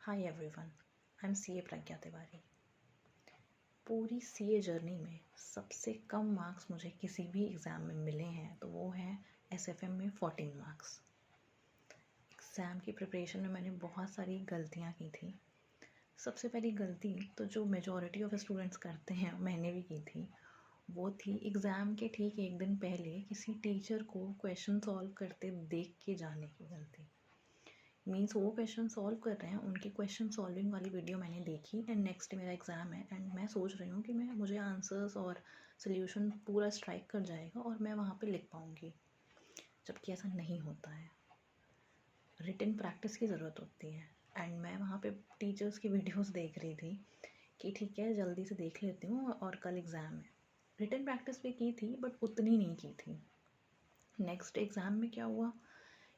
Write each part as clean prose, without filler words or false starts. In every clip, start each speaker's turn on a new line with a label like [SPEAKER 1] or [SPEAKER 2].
[SPEAKER 1] Hi everyone, I am CA Pragya Tiwari. पूरी CA journey में सबसे कम मार्क्स मुझे किसी भी एग्ज़ाम में मिले हैं तो वो हैं एसएफएम में 14 मार्क्स। एग्ज़ाम की प्रिपरेशन में मैंने बहुत सारी गलतियाँ की थी। सबसे पहली गलती तो जो मेजॉरिटी ऑफ स्टूडेंट्स करते हैं, मैंने भी की थी, वो थी एग्ज़ाम के ठीक एक दिन पहले किसी टीचर को क्वेश्चन सॉल्व करते देख के जाने की गलती। मीन्स वो क्वेश्चन सॉल्व कर रहे हैं, उनकी क्वेश्चन सॉल्विंग वाली वीडियो मैंने देखी एंड नेक्स्ट डे मेरा एग्ज़ाम है एंड मैं सोच रही हूँ कि मुझे आंसर्स और सोल्यूशन पूरा स्ट्राइक कर जाएगा और मैं वहाँ पे लिख पाऊँगी, जबकि ऐसा नहीं होता है। रिटन प्रैक्टिस की ज़रूरत होती है एंड मैं वहाँ पे टीचर्स की वीडियोस देख रही थी कि ठीक है जल्दी से देख लेती हूँ और कल एग्ज़ाम है। रिटन प्रैक्टिस भी की थी बट उतनी नहीं की थी। नेक्स्ट एग्ज़ाम में क्या हुआ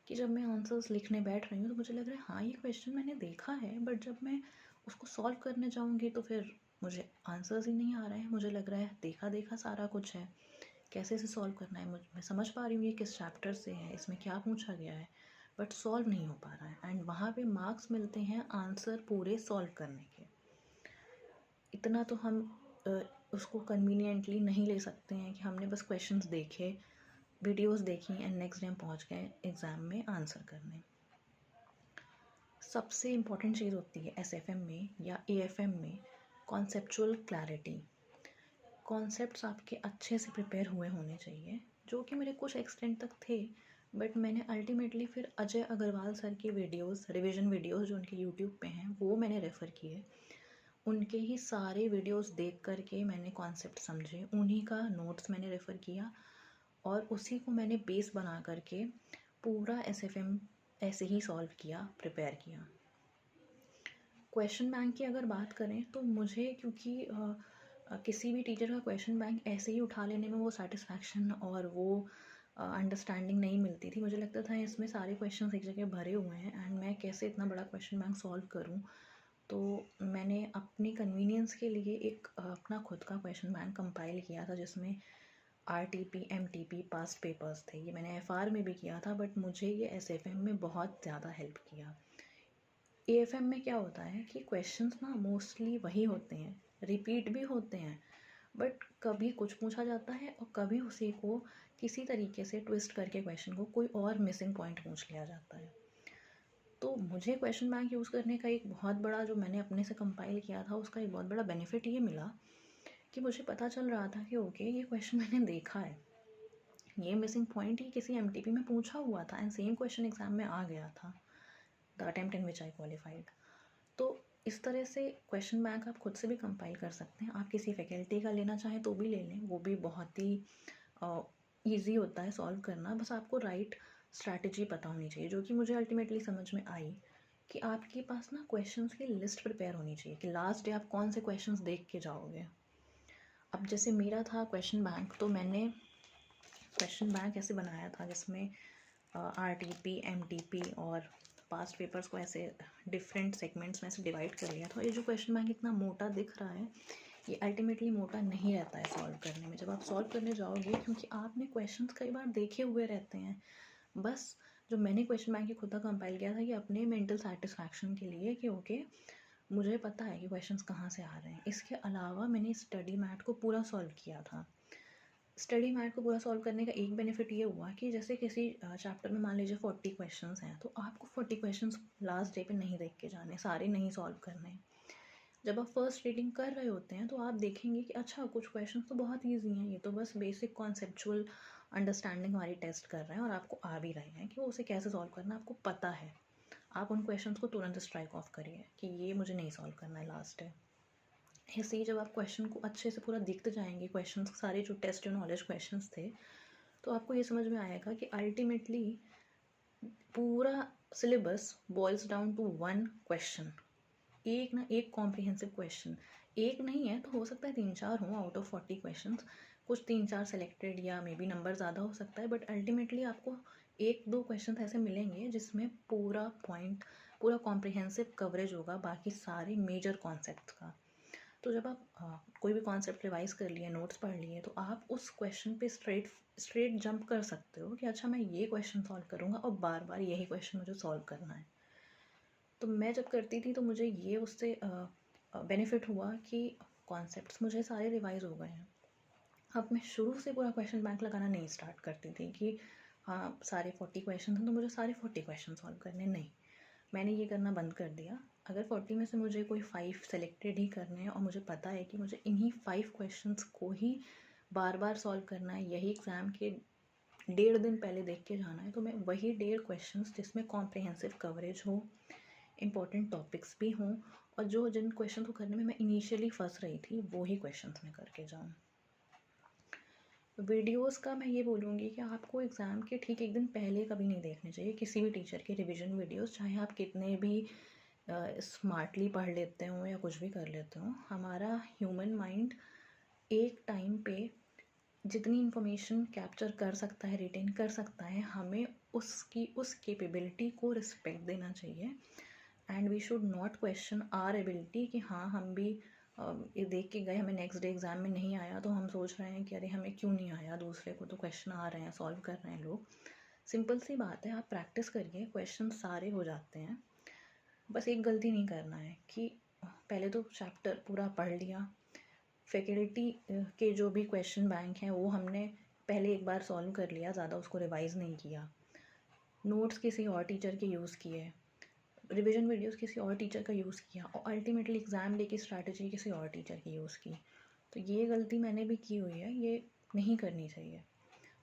[SPEAKER 1] कि जब मैं आंसर्स लिखने बैठ रही हूँ तो मुझे लग रहा है हाँ ये क्वेश्चन मैंने देखा है, बट जब मैं उसको सॉल्व करने जाऊँगी तो फिर मुझे आंसर्स ही नहीं आ रहे हैं। मुझे लग रहा है देखा देखा सारा कुछ है, कैसे इसे सॉल्व करना है मैं समझ पा रही हूँ ये किस चैप्टर से है, इसमें क्या पूछा गया है, बट सॉल्व नहीं हो पा रहा है एंड वहाँ पे मार्क्स मिलते हैं आंसर पूरे सॉल्व करने के। इतना तो हम उसको कन्वीनियंटली नहीं ले सकते हैं कि हमने बस क्वेश्चंस देखे, वीडियोस देखी एंड नेक्स्ट डे हम पहुँच गए एग्ज़ाम में आंसर करने। सबसे इम्पॉर्टेंट चीज़ होती है एसएफएम में या एएफएम में कॉन्सेप्चुअल क्लैरिटी। कॉन्सेप्ट्स आपके अच्छे से प्रिपेयर हुए होने चाहिए, जो कि मेरे कुछ एक्सटेंट तक थे, बट मैंने अल्टीमेटली फिर अजय अग्रवाल सर की वीडियोस, रिवीजन वीडियोस जो उनके यूट्यूब पे हैं, वो मैंने रेफ़र किए। उनके ही सारे वीडियोस देख कर के मैंने कॉन्सेप्ट समझे, उन्हीं का नोट्स मैंने रेफ़र किया और उसी को मैंने बेस बना करके पूरा एसएफएम ऐसे ही सॉल्व किया, प्रिपेयर किया। क्वेश्चन बैंक की अगर बात करें तो मुझे क्योंकि किसी भी टीचर का क्वेश्चन बैंक ऐसे ही उठा लेने में वो सेटिस्फैक्शन और वो अंडरस्टैंडिंग नहीं मिलती थी। मुझे लगता था इसमें सारे क्वेश्चन एक जगह भरे हुए हैं एंड मैं कैसे इतना बड़ा क्वेश्चन बैंक सॉल्व करूं। तो मैंने अपनी कन्वीनियंस के लिए एक अपना खुद का क्वेश्चन बैंक कंपाइल किया था, जिसमें आरटीपी, एमटीपी, पास्ट पेपर्स थे। ये मैंने एफआर में भी किया था, बट मुझे ये एसएफएम में बहुत ज़्यादा हेल्प किया। एएफएम में क्या होता है कि क्वेश्चंस ना मोस्टली वही होते हैं, रिपीट भी होते हैं, बट कभी कुछ पूछा जाता है और कभी उसी को किसी तरीके से ट्विस्ट करके क्वेश्चन को कोई और मिसिंग पॉइंट पूछ लिया जाता है। तो मुझे क्वेश्चन बैंक यूज़ करने का एक बहुत बड़ा, जो मैंने अपने से कंपाइल किया था, उसका एक बहुत बड़ा बेनिफिट ये मिला कि मुझे पता चल रहा था कि ओके ये क्वेश्चन मैंने देखा है, ये मिसिंग पॉइंट ही किसी एमटीपी में पूछा हुआ था एंड सेम क्वेश्चन एग्जाम में आ गया था, the attempt in which I qualified. तो इस तरह से क्वेश्चन बैंक आप खुद से भी कंपाइल कर सकते हैं। आप किसी फैकल्टी का लेना चाहें तो भी ले लें, वो भी बहुत ही ईजी होता है सॉल्व करना। बस आपको राइट स्ट्रैटेजी पता होनी चाहिए, जो कि मुझे अल्टीमेटली समझ में आई कि आपके पास ना क्वेश्चंस की लिस्ट प्रिपेयर होनी चाहिए कि लास्ट डे आप कौन से क्वेश्चंस देख के जाओगे। अब जैसे मेरा था क्वेश्चन बैंक, तो मैंने क्वेश्चन बैंक ऐसे बनाया था जिसमें आरटीपी, एमटीपी और पास्ट पेपर्स को ऐसे डिफरेंट सेगमेंट्स में ऐसे डिवाइड कर लिया था। ये जो क्वेश्चन बैंक इतना मोटा दिख रहा है, ये अल्टीमेटली मोटा नहीं रहता है सॉल्व करने में। जब आप सॉल्व करने जाओगे, क्योंकि आपने क्वेश्चंस कई बार देखे हुए रहते हैं, बस जो मैंने क्वेश्चन बैंक खुद का कंपाइल किया था ये अपने मेंटल सेटिस्फैक्शन के लिए कि ओके मुझे पता है कि क्वेश्चंस कहाँ से आ रहे हैं। इसके अलावा मैंने स्टडी मैट को पूरा सॉल्व किया था। स्टडी मैट को पूरा सॉल्व करने का एक बेनिफिट ये हुआ कि जैसे किसी चैप्टर में मान लीजिए 40 क्वेश्चंस हैं, तो आपको 40 क्वेश्चंस लास्ट डे पे नहीं देख के जाने, सारे नहीं सॉल्व करने। जब आप फर्स्ट रीडिंग कर रहे होते हैं तो आप देखेंगे कि अच्छा कुछ क्वेश्चंस तो बहुत ईजी हैं, ये तो बस बेसिक कॉन्सेप्चुअल अंडरस्टैंडिंग हमारी टेस्ट कर रहे हैं और आपको आ भी रहे हैं कि वो उसे कैसे सॉल्व करना आपको पता है। आप उन क्वेश्चंस को तुरंत स्ट्राइक ऑफ करिए कि ये मुझे नहीं सॉल्व करना है लास्ट डे। ऐसे ही जब आप क्वेश्चन को अच्छे से पूरा देखते जाएंगे, क्वेश्चंस सारे जो टेस्ट नॉलेज क्वेश्चंस थे, तो आपको ये समझ में आएगा कि अल्टीमेटली पूरा syllabus boils down to one question, एक ना एक कॉम्प्रिहेंसिव क्वेश्चन। एक नहीं है तो हो सकता है 3-4 हों आउट ऑफ 40 क्वेश्चंस, कुछ 3-4 सेलेक्टेड या मे बी नंबर ज़्यादा हो सकता है, बट अल्टीमेटली आपको 1-2 क्वेश्चन ऐसे मिलेंगे जिसमें पूरा पॉइंट, पूरा कॉम्प्रिहेंसिव कवरेज होगा बाकी सारे मेजर कॉन्सेप्ट का। तो जब आप कोई भी कॉन्सेप्ट रिवाइज कर लिए, नोट्स पढ़ लिए, तो आप उस क्वेश्चन पे स्ट्रेट जंप कर सकते हो कि अच्छा मैं ये क्वेश्चन सॉल्व करूँगा और बार बार यही क्वेश्चन मुझे सॉल्व करना है। तो मैं जब करती थी तो मुझे ये उससे बेनिफिट हुआ कि कॉन्सेप्ट्स मुझे सारे रिवाइज हो गए हैं। अब मैं शुरू से पूरा क्वेश्चन बैंक लगाना नहीं स्टार्ट करती थी कि हाँ सारे 40 क्वेश्चन हैं तो मुझे सारे 40 क्वेश्चन सॉल्व करने, नहीं, मैंने ये करना बंद कर दिया। अगर 40 में से मुझे कोई 5 सेलेक्टेड ही करने हैं और मुझे पता है कि मुझे इन्हीं 5 क्वेश्चंस को ही बार बार सॉल्व करना है, यही एग्ज़ाम के 1.5 दिन पहले देख के जाना है, तो मैं वही 1.5 क्वेश्चंस जिसमें कॉम्प्रिहेंसिव कवरेज हो, इम्पॉर्टेंट टॉपिक्स भी हों, और जो जिन क्वेश्चन को करने में मैं इनिशियली फंस रही थी वो ही क्वेश्चंस मैं करके जाऊँ। वीडियोस का मैं ये बोलूँगी कि आपको एग्ज़ाम के ठीक एक दिन पहले कभी नहीं देखने चाहिए किसी भी टीचर के रिवीजन वीडियोस, चाहे आप कितने भी स्मार्टली पढ़ लेते हो या कुछ भी कर लेते हो। हमारा ह्यूमन माइंड एक टाइम पे जितनी इन्फॉर्मेशन कैप्चर कर सकता है, रिटेन कर सकता है, हमें उसकी उस कैपेबिलिटी को रिस्पेक्ट देना चाहिए। And we should not question our ability कि हाँ हम भी ये देख के गए, हमें नेक्स्ट डे एग्ज़ाम में नहीं आया तो हम सोच रहे हैं कि अरे हमें क्यों नहीं आया, दूसरे को तो क्वेश्चन आ रहे हैं, सॉल्व कर रहे हैं लोग। सिंपल सी बात है, आप प्रैक्टिस करिए, क्वेश्चन सारे हो जाते हैं। बस एक गलती नहीं करना है कि पहले तो चैप्टर पूरा पढ़ लिया, फैकल्टी के जो भी क्वेश्चन बैंक हैं वो हमने पहले एक बार सॉल्व कर लिया, ज़्यादा उसको रिवाइज़ नहीं किया, नोट्स किसी और टीचर के यूज़ किए, रिवीजन वीडियोस किसी और टीचर का यूज़ किया, और अल्टीमेटली एग्ज़ाम डे की स्ट्रैटेजी किसी और टीचर की यूज़ की। तो ये गलती मैंने भी की हुई है, ये नहीं करनी चाहिए।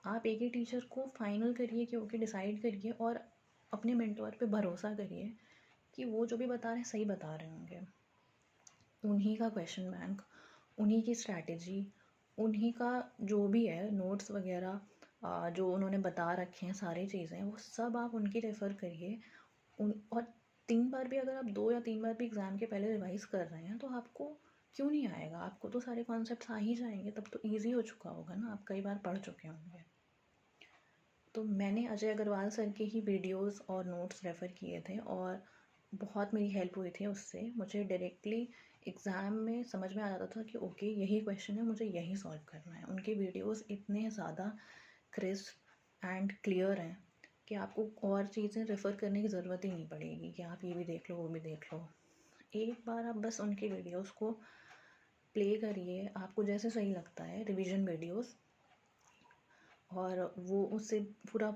[SPEAKER 1] आप एक ही टीचर को फाइनल करिए कि ओके डिसाइड करिए, और अपने मेंटोर पे भरोसा करिए कि वो जो भी बता रहे हैं सही बता रहे होंगे। उन्हीं का क्वेश्चन बैंक, उन्हीं की स्ट्रैटेजी, उन्हीं का जो भी है नोट्स वगैरह जो उन्होंने बता रखे हैं सारी चीज़ें, वो सब आप उनकी रेफ़र करिए। और 3 बार भी, अगर आप 2 या 3 बार भी एग्ज़ाम के पहले रिवाइज़ कर रहे हैं तो आपको क्यों नहीं आएगा, आपको तो सारे कॉन्सेप्ट्स आ ही जाएंगे, तब तो ईजी हो चुका होगा ना, आप कई बार पढ़ चुके होंगे। तो मैंने अजय अग्रवाल सर के ही वीडियोस और नोट्स रेफ़र किए थे और बहुत मेरी हेल्प हुई थी उससे। मुझे डायरेक्टली एग्ज़ाम में समझ में आ जाता था कि ओके यही क्वेश्चन है, मुझे यही सॉल्व करना है। उनके वीडियोस इतने ज़्यादा क्रिस्प एंड क्लियर हैं कि आपको और चीज़ें रेफ़र करने की ज़रूरत ही नहीं पड़ेगी कि आप ये भी देख लो वो भी देख लो। एक बार आप बस उनके वीडियोस को प्ले करिए, आपको जैसे सही लगता है रिवीजन वीडियोस, और वो उससे पूरा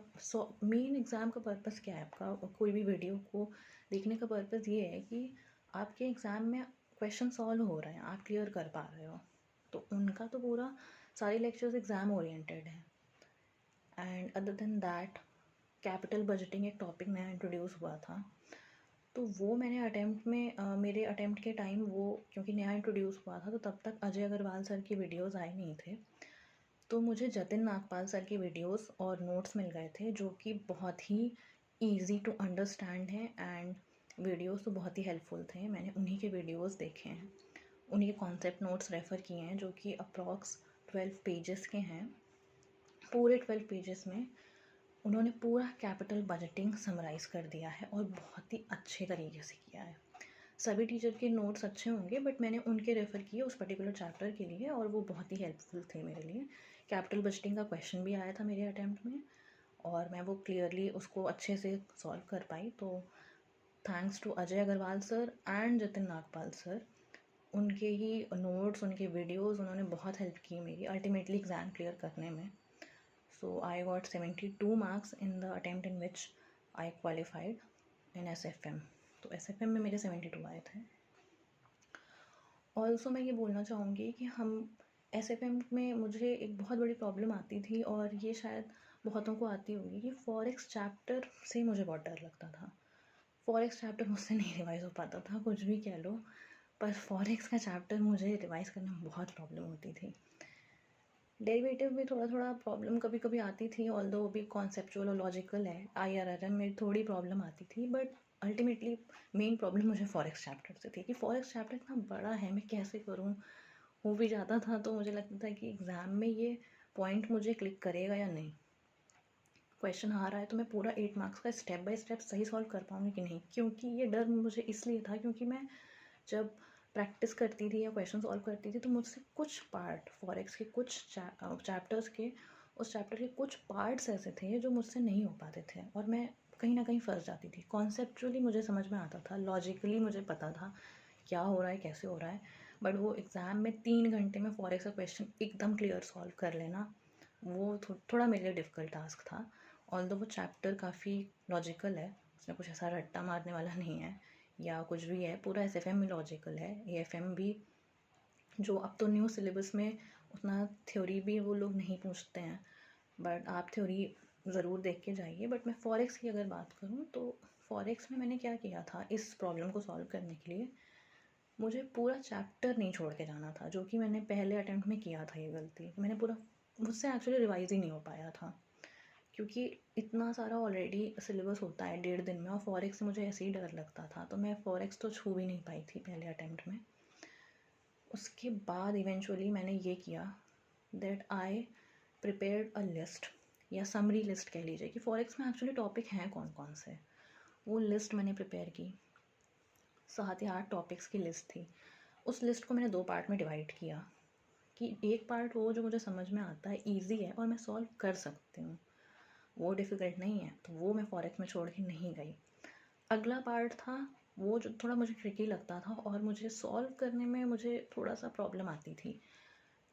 [SPEAKER 1] मेन एग्ज़ाम का पर्पस क्या है आपका, कोई भी वीडियो को देखने का पर्पस ये है कि आपके एग्ज़ाम में क्वेश्चन सॉल्व हो रहे हैं, आप क्लियर कर पा रहे हो। तो उनका तो पूरा सारे लेक्चर्स एग्ज़ाम ओरिएंटेड हैं। And other than that, capital budgeting एक टॉपिक नया इंट्रोड्यूस हुआ था, तो वो मैंने अटेम्प्ट में मेरे अटेम्प्ट के टाइम वो क्योंकि नया इंट्रोड्यूस हुआ था तो तब तक अजय अग्रवाल सर के वीडियोस आए नहीं थे, तो मुझे जतिन नागपाल सर के वीडियोस और नोट्स मिल गए थे जो कि बहुत ही इजी टू अंडरस्टैंड हैं, एंड वीडियोस तो बहुत ही हेल्पफुल थे। मैंने उन्हीं के वीडियोस देखे हैं, उन्हीं के कॉन्सेप्ट नोट्स रेफ़र किए हैं जो कि अप्रॉक्स 12 पेजेस के हैं। पूरे 12 पेजेस में उन्होंने पूरा कैपिटल बजटिंग समराइज़ कर दिया है और बहुत ही अच्छे तरीके से किया है। सभी टीचर के नोट्स अच्छे होंगे बट मैंने उनके रेफ़र किए उस पर्टिकुलर चैप्टर के लिए और वो बहुत ही हेल्पफुल थे मेरे लिए। कैपिटल बजटिंग का क्वेश्चन भी आया था मेरे अटेम्प्ट में और मैं वो क्लियरली उसको अच्छे से सॉल्व कर पाई। तो thanks to Ajay Agrawal sir and Jatin Nagpal sir, उनके ही नोट्स, उनके वीडियोज़, उन्होंने बहुत हेल्प की मेरी अल्टीमेटली एग्ज़ाम क्लियर करने में। So I got 72 marks in the attempt in which I qualified in SFM. तो SFM में मेरे 72 आए थे। ऑल्सो मैं ये बोलना चाहूँगी कि हम SFM में मुझे एक बहुत बड़ी प्रॉब्लम आती थी और ये शायद बहुतों को आती होगी कि फॉरेक्स चैप्टर से मुझे बहुत डर लगता था। फॉरेक्स चैप्टर मुझसे नहीं रिवाइज़ हो पाता था, कुछ भी कह लो, पर फॉरेक्स का चैप्टर मुझे रिवाइज़ करने में बहुत प्रॉब्लम होती थी। डेरिवेटिव में थोड़ा थोड़ा प्रॉब्लम कभी कभी आती थी, ऑल्दो वो भी कॉन्सेप्चुअल और लॉजिकल है, IRRM में थोड़ी प्रॉब्लम आती थी, बट अल्टीमेटली मेन प्रॉब्लम मुझे फॉरेक्स चैप्टर से थी कि फॉरेक्स चैप्टर इतना बड़ा है, मैं कैसे करूँ। हो भी जाता था तो मुझे लगता था कि एग्ज़ाम में ये पॉइंट मुझे क्लिक करेगा या नहीं, क्वेश्चन आ रहा है तो मैं पूरा 8 मार्क्स का स्टेप बाय स्टेप सही सॉल्व कर पाऊँगी कि नहीं। क्योंकि ये डर मुझे इसलिए था क्योंकि मैं जब प्रैक्टिस करती थी या क्वेश्चन सॉल्व करती थी तो मुझसे कुछ पार्ट फॉरेक्स के कुछ चैप्टर्स के, उस चैप्टर के कुछ पार्ट्स ऐसे थे जो मुझसे नहीं हो पाते थे और मैं कहीं ना कहीं फंस जाती थी। कॉन्सेप्चुअली मुझे समझ में आता था, लॉजिकली मुझे पता था क्या हो रहा है, कैसे हो रहा है, बट वो एग्ज़ाम में 3 घंटे में फॉरेक्स का क्वेश्चन एकदम क्लियर सॉल्व कर लेना, वो थोड़ा मेरे लिए डिफ़िकल्ट टास्क था। ऑल्दो वो चैप्टर काफ़ी लॉजिकल है, उसमें कुछ ऐसा रट्टा मारने वाला नहीं है या कुछ भी है, पूरा एसएफएम भी लॉजिकल है, एएफएम भी, जो अब तो न्यू सिलेबस में उतना थ्योरी भी वो लोग नहीं पूछते हैं, बट आप थ्योरी ज़रूर देख के जाइए। बट मैं फॉरेक्स की अगर बात करूँ तो फॉरेक्स में मैंने क्या किया था, इस प्रॉब्लम को सॉल्व करने के लिए मुझे पूरा चैप्टर नहीं छोड़ के जाना था, जो कि मैंने पहले अटेम्प्ट में किया था। ये गलती मैंने पूरा, मुझसे एक्चुअली रिवाइज़ ही नहीं हो पाया था, क्योंकि इतना सारा ऑलरेडी सिलेबस होता है 1.5 दिन में, और फॉरेक्स से मुझे ऐसे ही डर लगता था, तो मैं फॉरेक्स तो छू भी नहीं पाई थी पहले अटेम्प्ट में। उसके बाद इवेंचुअली मैंने ये किया that I prepared a list, या समरी लिस्ट कह लीजिए, कि फॉरेक्स में एक्चुअली टॉपिक हैं कौन कौन से, वो लिस्ट मैंने प्रिपेयर की। 7 या 8 टॉपिक्स की लिस्ट थी। उस लिस्ट को मैंने 2 पार्ट में डिवाइड किया, कि एक पार्ट वो जो मुझे समझ में आता है, ईजी है और मैं सॉल्व कर सकती हूँ, वो डिफ़िकल्ट नहीं है, तो वो मैं फॉरेक्स में छोड़ के नहीं गई। अगला पार्ट था वो जो थोड़ा मुझे ट्रिकी लगता था और मुझे सॉल्व करने में मुझे थोड़ा सा प्रॉब्लम आती थी,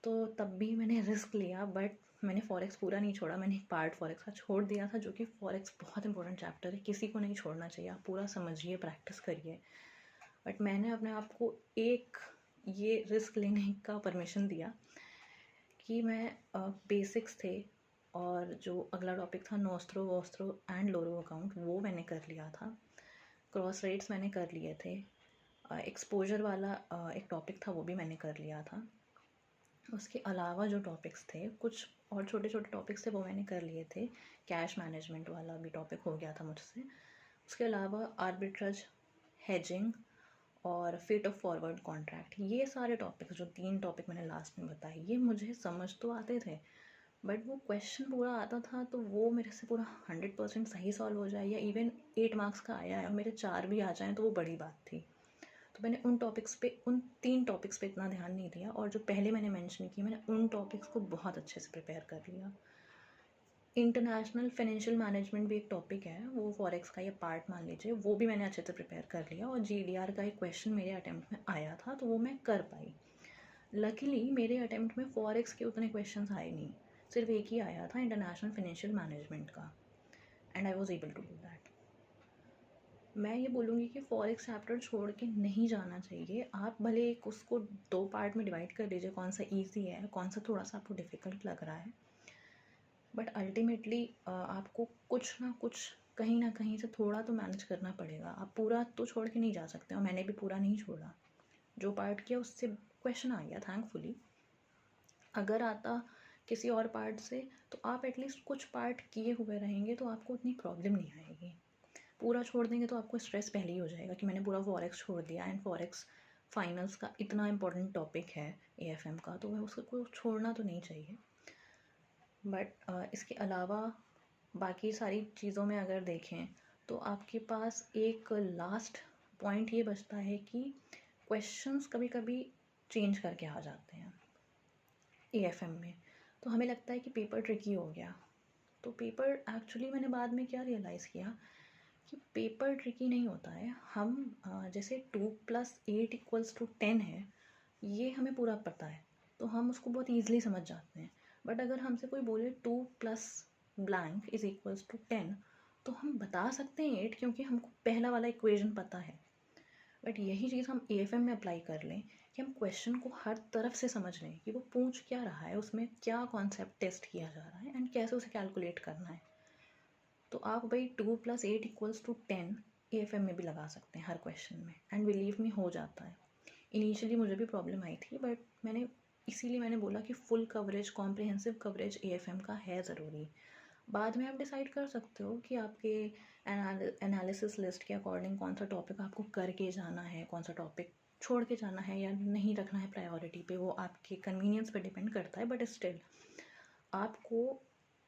[SPEAKER 1] तो तब भी मैंने रिस्क लिया, बट मैंने फॉरेक्स पूरा नहीं छोड़ा। मैंने एक पार्ट फॉरेक्स का छोड़ दिया था, जो कि फॉरेक्स बहुत इंपॉर्टेंट चैप्टर है, किसी को नहीं छोड़ना चाहिए, आप पूरा समझिए, प्रैक्टिस करिए। बट मैंने अपने आप को एक ये रिस्क लेने का परमिशन दिया कि मैं बेसिक्स थे, और जो अगला टॉपिक था nostro vostro and loro account, वो मैंने कर लिया था। क्रॉस रेट्स मैंने कर लिए थे। एक्सपोजर वाला एक टॉपिक था, वो भी मैंने कर लिया था। उसके अलावा जो टॉपिक्स थे, कुछ और छोटे छोटे टॉपिक्स थे, वो मैंने कर लिए थे। कैश मैनेजमेंट वाला भी टॉपिक हो गया था मुझसे। उसके अलावा आर्बिट्रेज, हेजिंग और फेट ऑफ फॉरवर्ड कॉन्ट्रैक्ट, ये सारे टॉपिक्स, जो 3 टॉपिक मैंने लास्ट में बताए, ये मुझे समझ तो आते थे, बट वो क्वेश्चन पूरा आता था तो वो मेरे से पूरा 100% सही सॉल्व हो जाए, या इवन 8 मार्क्स का आया है और मेरे 4 भी आ जाएँ तो वो बड़ी बात थी। तो मैंने उन टॉपिक्स पे, उन 3 टॉपिक्स पे इतना ध्यान नहीं दिया, और जो पहले मैंने मेंशन किया, मैंने उन टॉपिक्स को बहुत अच्छे से प्रिपेयर कर लिया। इंटरनेशनल फाइनेंशियल मैनेजमेंट भी एक टॉपिक है, वो फॉरेक्स का ये पार्ट मान लीजिए, वो भी मैंने अच्छे से प्रिपेयर कर लिया, और जीडीआर का एक क्वेश्चन मेरे अटेम्प्ट में आया था, तो वो मैं कर पाई। लकीली मेरे अटेम्प्ट में फॉरेक्स के उतने क्वेश्चंस आए नहीं, सिर्फ एक ही आया था, इंटरनेशनल फाइनेंशियल मैनेजमेंट का, and I was able to do that. मैं ये बोलूँगी कि फॉरेक्स चैप्टर छोड़ के नहीं जाना चाहिए। आप भले एक उसको 2 पार्ट में डिवाइड कर लीजिए, कौन सा ईजी है, कौन सा थोड़ा सा आपको डिफ़िकल्ट लग रहा है, बट अल्टीमेटली आपको कुछ ना कुछ, कहीं ना कहीं से थोड़ा तो मैनेज करना पड़ेगा। आप पूरा तो छोड़ के नहीं जा सकते, और मैंने भी पूरा नहीं छोड़ा। जो पार्ट किया उससे क्वेश्चन आ गया थैंकफुली। अगर आता किसी और पार्ट से, तो आप एटलीस्ट कुछ पार्ट किए हुए रहेंगे, तो आपको उतनी प्रॉब्लम नहीं आएगी। पूरा छोड़ देंगे तो आपको स्ट्रेस पहले ही हो जाएगा कि मैंने पूरा फॉरेक्स छोड़ दिया, एंड फॉरेक्स फाइनल्स का इतना इंपॉर्टेंट टॉपिक है एएफएम का, तो वह उसको छोड़ना तो नहीं चाहिए। बट इसके अलावा बाकी सारी चीज़ों में अगर देखें, तो आपके पास एक लास्ट पॉइंट ये बचता है कि क्वेश्चंस कभी कभी चेंज करके आ जाते हैं एएफएम में, तो हमें लगता है कि पेपर ट्रिकी हो गया। तो पेपर एक्चुअली, मैंने बाद में क्या रियलाइज़ किया कि पेपर ट्रिकी नहीं होता है। हम जैसे 2+8=10 है, ये हमें पूरा पता है, तो हम उसको बहुत ईजिली समझ जाते हैं। बट अगर हमसे कोई बोले 2+blank=10, तो हम बता सकते हैं 8, क्योंकि हमको पहला वाला इक्वेशन पता है। बट यही चीज़ हम एएफएम में अप्लाई कर लें, कि हम क्वेश्चन को हर तरफ से समझ लें कि वो पूछ क्या रहा है, उसमें क्या कॉन्सेप्ट टेस्ट किया जा रहा है, एंड कैसे उसे कैलकुलेट करना है, तो आप भाई 2+8=10 एएफएम में भी लगा सकते हैं हर क्वेश्चन में, एंड बिलीव मी हो जाता है। इनिशियली मुझे भी प्रॉब्लम आई थी, बट इसीलिए मैंने बोला कि full coverage, comprehensive coverage AFM का है ज़रूरी। बाद में आप डिसाइड कर सकते हो कि आपके एनालिसिस लिस्ट के अकॉर्डिंग कौन सा टॉपिक आपको करके जाना है, कौन सा टॉपिक छोड़ के जाना है या नहीं रखना है प्रायोरिटी पे, वो आपके कन्वीनियंस पे डिपेंड करता है। बट स्टिल आपको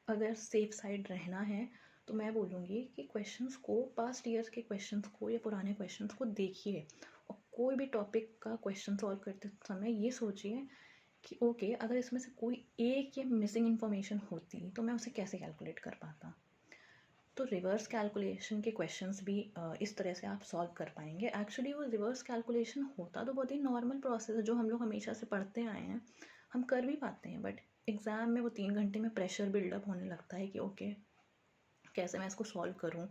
[SPEAKER 1] अगर सेफ साइड रहना है, तो मैं बोलूँगी कि क्वेश्चंस को, पास्ट ईयर्स के क्वेश्चंस को या पुराने क्वेश्चंस को देखिए, और कोई भी टॉपिक का क्वेश्चन सॉल्व करते समय ये सोचिए कि ओके, अगर इसमें से कोई एक ये मिसिंग इन्फॉर्मेशन होती तो मैं उसे कैसे कैलकुलेट कर पाता। तो रिवर्स कैलकुलेशन के क्वेश्चंस भी इस तरह से आप सॉल्व कर पाएंगे। एक्चुअली वो रिवर्स कैलकुलेशन होता तो बहुत ही नॉर्मल प्रोसेस है, जो हम लोग हमेशा से पढ़ते आए हैं, हम कर भी पाते हैं, बट एग्ज़ाम में वो 3 घंटे में प्रेशर बिल्डअप होने लगता है कि ओके कैसे मैं इसको सॉल्व करूँ।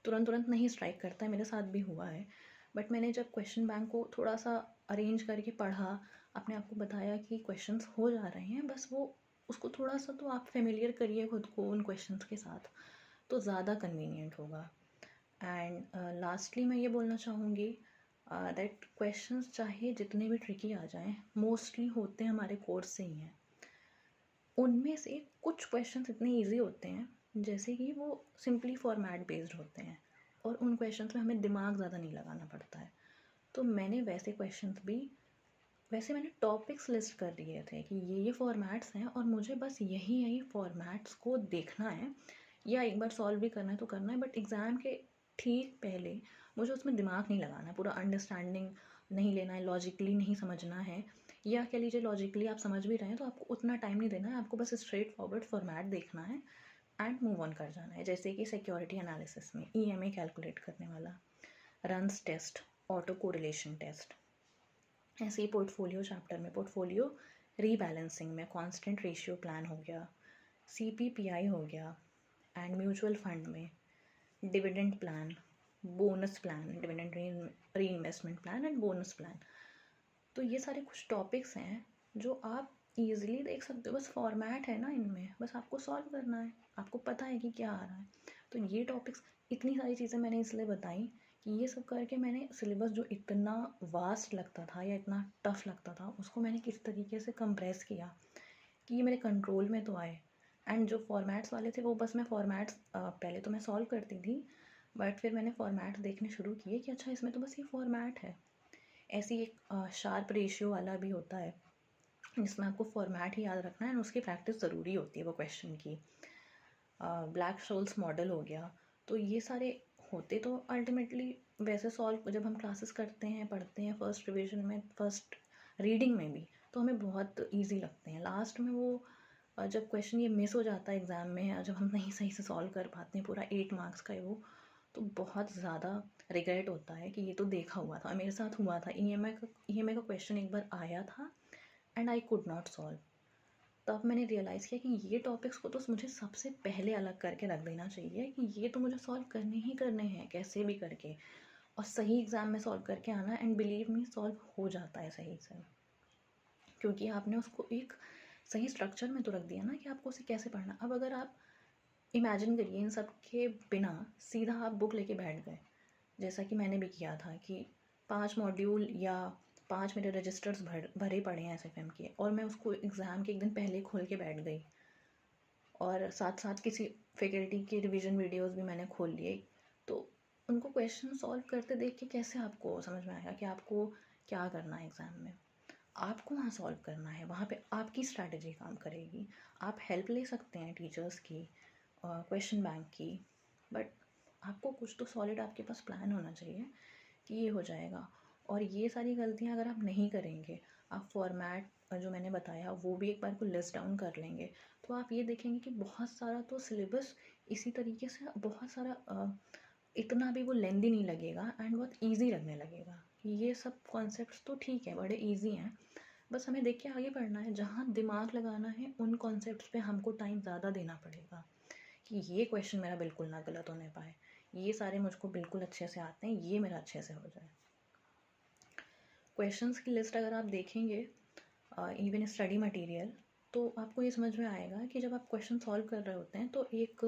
[SPEAKER 1] तुरंत तुरंत नहीं स्ट्राइक करता है, मेरे साथ भी हुआ है। बट मैंने जब क्वेश्चन बैंक को थोड़ा सा अरेंज करके पढ़ा, अपने आप को बताया कि क्वेश्चंस हो जा रहे हैं, बस वो उसको थोड़ा सा तो आप फेमिलियर करिए खुद को उन क्वेश्चंस के साथ, तो ज़्यादा कन्वीनियंट होगा। एंड लास्टली मैं ये बोलना चाहूँगी दैट क्वेश्चंस चाहे जितने भी ट्रिकी आ जाएं, मोस्टली होते हमारे कोर्स से ही हैं। उनमें से कुछ क्वेश्चंस इतने इजी होते हैं जैसे कि वो सिंपली फॉर्मेट बेस्ड होते हैं, और उन क्वेश्चंस में हमें दिमाग ज़्यादा नहीं लगाना पड़ता है। तो मैंने वैसे क्वेश्चंस भी, वैसे मैंने टॉपिक्स लिस्ट कर दिए थे कि ये फॉर्मेट्स हैं और मुझे बस यही यही फॉर्मेट्स को देखना है, या एक बार सॉल्व भी करना है तो करना है, बट एग्ज़ाम के ठीक पहले मुझे उसमें दिमाग नहीं लगाना है, पूरा अंडरस्टैंडिंग नहीं लेना है, लॉजिकली नहीं समझना है, या कह लीजिए लॉजिकली आप समझ भी रहे हैं तो आपको उतना टाइम नहीं देना है, आपको बस स्ट्रेट फॉरवर्ड फॉर्मेट देखना है एंड मूव ऑन कर जाना है। जैसे कि सिक्योरिटी एनालिसिस में ईएमए कैलकुलेट करने वाला, runs test, auto correlation test, ऐसे ही पोर्टफोलियो चैप्टर में पोर्टफोलियो रीबैलेंसिंग में कांस्टेंट रेशियो प्लान हो गया, सीपीपीआई हो गया, एंड म्यूचुअल फंड में dividend plan, bonus plan, dividend reinvestment plan and bonus plan. तो ये सारे कुछ टॉपिक्स हैं जो आप इजीली देख सकते हो, बस फॉर्मेट है ना इनमें, बस आपको सॉल्व करना है, आपको पता है कि क्या आ रहा है। तो ये टॉपिक्स, इतनी सारी चीज़ें मैंने इसलिए बताई कि ये सब करके मैंने सिलेबस जो इतना वास्ट लगता था या इतना टफ लगता था, उसको मैंने किस तरीके से कंप्रेस किया कि ये मेरे कंट्रोल में तो आए। एंड जो फॉर्मेट्स वाले थे वो बस मैं फॉर्मेट्स पहले तो मैं सॉल्व करती थी, बट फिर मैंने फॉर्मेट्स देखने शुरू किए कि अच्छा इसमें तो बस ये फॉर्मेट है। ऐसी एक शार्प रेशियो वाला भी होता है जिसमें आपको फॉर्मेट ही याद रखना है, एंड उसकी प्रैक्टिस ज़रूरी होती है वो क्वेश्चन की। ब्लैक शोल्स मॉडल हो गया, तो ये सारे होते तो अल्टीमेटली वैसे सॉल्व जब हम क्लासेस करते हैं, पढ़ते हैं फर्स्ट रिविजन में, फर्स्ट रीडिंग में भी, तो हमें बहुत इजी लगते हैं। लास्ट में वो जब क्वेश्चन ये मिस हो जाता है एग्ज़ाम में, जब हम नहीं सही से सॉल्व कर पाते हैं, पूरा 8 मार्क्स का है वो, तो बहुत ज़्यादा रिग्रेट होता है कि ये तो देखा हुआ था। मेरे साथ हुआ था, ईएमआई का क्वेश्चन एक बार आया था and I could not solve. तब मैंने रियलाइज़ किया कि ये टॉपिक्स को तो मुझे सबसे पहले अलग करके रख देना चाहिए कि ये तो मुझे सॉल्व करने ही करने हैं कैसे भी करके, और सही एग्ज़ाम में सॉल्व करके आना। एंड बिलीव मी, सॉल्व हो जाता है सही से, क्योंकि आपने उसको एक सही स्ट्रक्चर में तो रख दिया ना कि आपको उसे कैसे पढ़ना। अब अगर आप इमेजिन करिए इन सब के बिना सीधा आप बुक लेके बैठ गए, जैसा कि मैंने भी किया था कि 5 मॉड्यूल या 5 मेरे रजिस्टर्स भरे पड़े हैं एसएफएम के, और मैं उसको एग्ज़ाम के एक दिन पहले खोल के बैठ गई, और साथ साथ किसी फैकल्टी की रिवीजन वीडियोस भी मैंने खोल लिए। तो उनको क्वेश्चन सॉल्व करते देख के कैसे आपको समझ में आएगा कि आपको क्या करना है एग्ज़ाम में। आपको वहाँ सॉल्व करना है, वहाँ पे आपकी स्ट्रैटेजी काम करेगी। आप हेल्प ले सकते हैं टीचर्स की, क्वेश्चन बैंक की, बट आपको कुछ तो सॉलिड आपके पास प्लान होना चाहिए कि ये हो जाएगा। और ये सारी गलतियाँ अगर आप नहीं करेंगे, आप फॉर्मेट जो मैंने बताया वो भी एक बार को लिस्ट डाउन कर लेंगे, तो आप ये देखेंगे कि बहुत सारा तो सिलेबस इसी तरीके से, बहुत सारा इतना भी वो लेंदी नहीं लगेगा एंड बहुत ईजी लगने लगेगा कि ये सब कॉन्सेप्ट्स तो ठीक है, बड़े ईजी हैं, बस हमें देख के आगे बढ़ना है। जहाँ दिमाग लगाना है उन कॉन्सेप्ट्स पे हमको टाइम ज़्यादा देना पड़ेगा कि ये क्वेश्चन मेरा बिल्कुल ना गलत होने पाए, ये सारे मुझको बिल्कुल अच्छे से आते हैं, ये मेरा अच्छे से हो जाए। क्वेश्चंस की लिस्ट अगर आप देखेंगे इवन स्टडी मटेरियल, तो आपको ये समझ में आएगा कि जब आप क्वेश्चन सॉल्व कर रहे होते हैं तो एक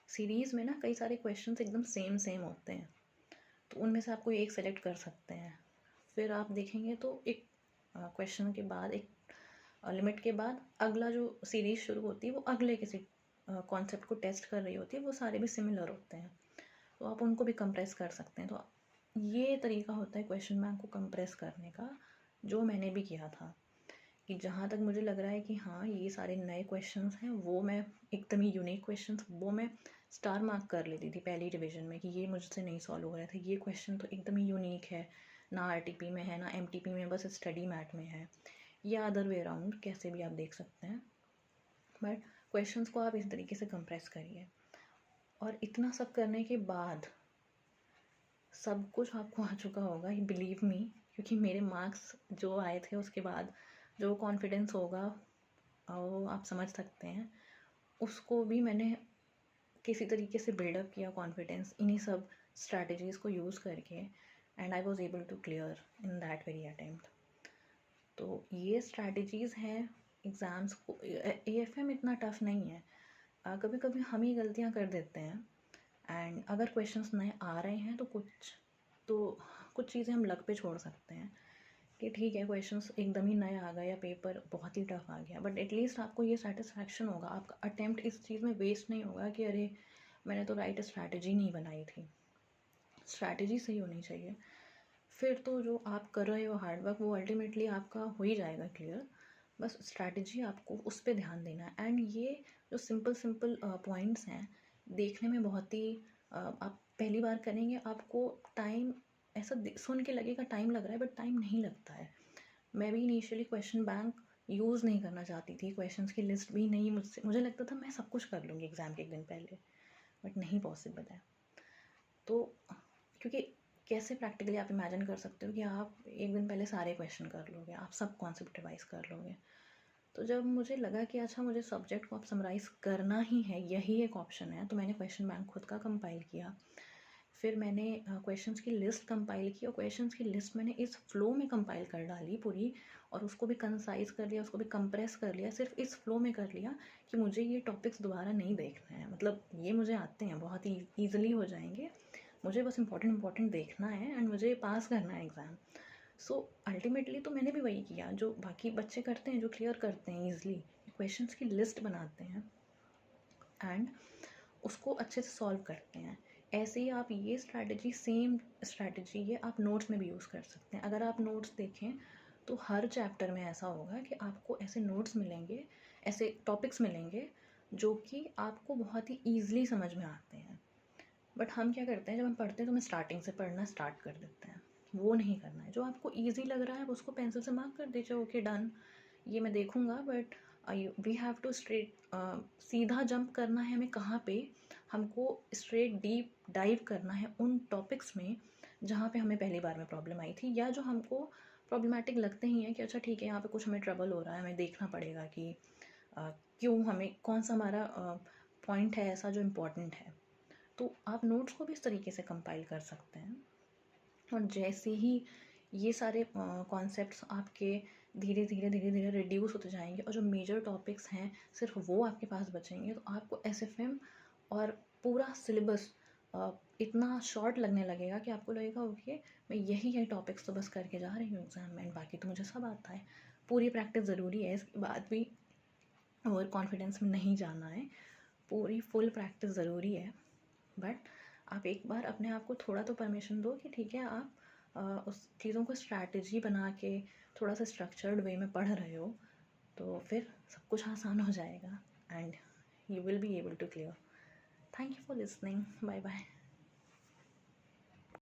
[SPEAKER 1] सीरीज़ में ना कई सारे क्वेश्चंस एकदम सेम सेम होते हैं, तो उनमें से आप कोई एक सेलेक्ट कर सकते हैं। फिर आप देखेंगे तो एक क्वेश्चन के बाद, एक लिमिट के बाद अगला जो सीरीज़ शुरू होती है वो अगले किसी कॉन्सेप्ट को टेस्ट कर रही होती है, वो सारे भी सिमिलर होते हैं, तो आप उनको भी कंप्रेस कर सकते हैं। तो ये तरीका होता है क्वेश्चन बैंक को कंप्रेस करने का, जो मैंने भी किया था कि जहाँ तक मुझे लग रहा है कि हाँ ये सारे नए क्वेश्चंस हैं, वो मैं एकदम ही यूनिक क्वेश्चंस, वो मैं स्टार मार्क कर लेती थी पहली रिवीजन में कि ये मुझसे नहीं सॉल्व हो रहा था, ये क्वेश्चन तो एकदम ही यूनिक है, ना आरटीपी में है ना एमटीपी में, बस स्टडी मैट में है, या अदर वे अराउंड, कैसे भी आप देख सकते हैं। बट क्वेश्चंस को आप इस तरीके से कंप्रेस करिए। और इतना सब करने के बाद सब कुछ आपको आ चुका होगा, बिलीव मी, क्योंकि मेरे मार्क्स जो आए थे उसके बाद जो कॉन्फिडेंस होगा वो आप समझ सकते हैं। उसको भी मैंने किसी तरीके से बिल्डअप किया कॉन्फिडेंस इन्हीं सब स्ट्रैटेजीज़ को यूज़ करके, and I was able to clear in that very attempt. तो ये स्ट्रैटेजीज़ हैं एग्ज़ाम्स को। AFM इतना टफ नहीं है, कभी कभी हम ही गलतियाँ कर देते हैं, एंड अगर क्वेश्चंस नए आ रहे हैं तो कुछ चीज़ें हम लक पे छोड़ सकते हैं कि ठीक है क्वेश्चंस एकदम ही नया आ गया या पेपर बहुत ही टफ आ गया, बट एटलीस्ट आपको ये सेटिस्फैक्शन होगा, आपका अटेम्प्ट इस चीज़ में वेस्ट नहीं होगा कि अरे मैंने तो राइट स्ट्रैटेजी नहीं बनाई थी। स्ट्रैटेजी सही होनी चाहिए, फिर तो जो आप कर रहे हो हार्ड वर्क वो अल्टीमेटली आपका हो ही जाएगा क्लियर। बस स्ट्रैटेजी आपको उस पर ध्यान देना है। एंड ये जो सिंपल पॉइंट्स हैं देखने में बहुत ही आप पहली बार करेंगे आपको टाइम ऐसा सुन के लगेगा टाइम लग रहा है, बट टाइम नहीं लगता है। मैं भी इनिशियली क्वेश्चन बैंक यूज़ नहीं करना चाहती थी, क्वेश्चंस की लिस्ट भी नहीं, मुझे लगता था मैं सब कुछ कर लूँगी एग्ज़ाम के एक दिन पहले, बट नहीं पॉसिबल है। तो क्योंकि कैसे प्रैक्टिकली आप इमेजिन कर सकते हो कि आप एक दिन पहले सारे क्वेश्चन कर लोगे, आप सब कॉन्सेप्ट रिवाइज कर लोगे। तो जब मुझे लगा कि अच्छा मुझे सब्जेक्ट को आप समराइज़ करना ही है, यही एक ऑप्शन है, तो मैंने क्वेश्चन बैंक खुद का कंपाइल किया। फिर मैंने क्वेश्चंस की लिस्ट कंपाइल की, और क्वेश्चंस की लिस्ट मैंने इस फ्लो में कंपाइल कर डाली पूरी, और उसको भी कंसाइज कर लिया, उसको भी कंप्रेस कर लिया, सिर्फ इस फ्लो में कर लिया कि मुझे ये टॉपिक्स दोबारा नहीं देखने हैं। मतलब ये मुझे आते हैं, बहुत ही ईजिली हो जाएंगे, मुझे बस इंपॉर्टेंट देखना है एंड मुझे पास करना है एग्ज़ाम। सो अल्टीमेटली तो मैंने भी वही किया जो बाकी बच्चे करते हैं, जो क्लियर करते हैं ईजिली, क्वेश्चंस की लिस्ट बनाते हैं एंड उसको अच्छे से सॉल्व करते हैं। ऐसे ही आप ये स्ट्रैटेजी, सेम स्ट्रैटेजी ये आप नोट्स में भी यूज़ कर सकते हैं। अगर आप नोट्स देखें तो हर चैप्टर में ऐसा होगा कि आपको ऐसे नोट्स मिलेंगे, ऐसे टॉपिक्स मिलेंगे जो कि आपको बहुत ही ईजिली समझ में आते हैं। बट हम क्या करते हैं, जब हम पढ़ते हैं तो हम स्टार्टिंग से पढ़ना स्टार्ट कर देते हैं। वो नहीं करना है, जो आपको ईजी लग रहा है उसको पेंसिल से मार्क कर दीजिए, ओके डन, ये मैं देखूंगा, but we have to straight सीधा जंप करना है हमें। कहाँ पे हमको स्ट्रेट डीप डाइव करना है उन टॉपिक्स में जहाँ पे हमें पहली बार में प्रॉब्लम आई थी, या जो हमको प्रॉब्लमेटिक लगते ही हैं कि अच्छा ठीक है यहाँ पे कुछ हमें ट्रबल हो रहा है, हमें देखना पड़ेगा कि क्यों, हमें कौन सा हमारा पॉइंट है ऐसा जो इम्पोर्टेंट है। तो आप नोट्स को भी इस तरीके से कंपाइल कर सकते हैं, और जैसे ही ये सारे कॉन्सेप्ट्स आपके धीरे धीरे रिड्यूस होते जाएंगे और जो मेजर टॉपिक्स हैं सिर्फ वो आपके पास बचेंगे, तो आपको SFM और पूरा सिलेबस इतना शॉर्ट लगने लगेगा कि आपको लगेगा ओके मैं यही टॉपिक्स तो बस करके जा रही हूँ एग्ज़ाम में, बाकी तो मुझे सब आता है। पूरी प्रैक्टिस ज़रूरी है, इसके बाद भी ओवर कॉन्फिडेंस में नहीं जाना है, पूरी फुल प्रैक्टिस ज़रूरी है। बट आप एक बार अपने आप को थोड़ा तो परमिशन दो कि ठीक है आप उस चीज़ों को स्ट्रैटेजी बना के थोड़ा सा स्ट्रक्चर्ड वे में पढ़ रहे हो, तो फिर सब कुछ आसान हो जाएगा and you will be able to clear. Thank you for listening, bye bye.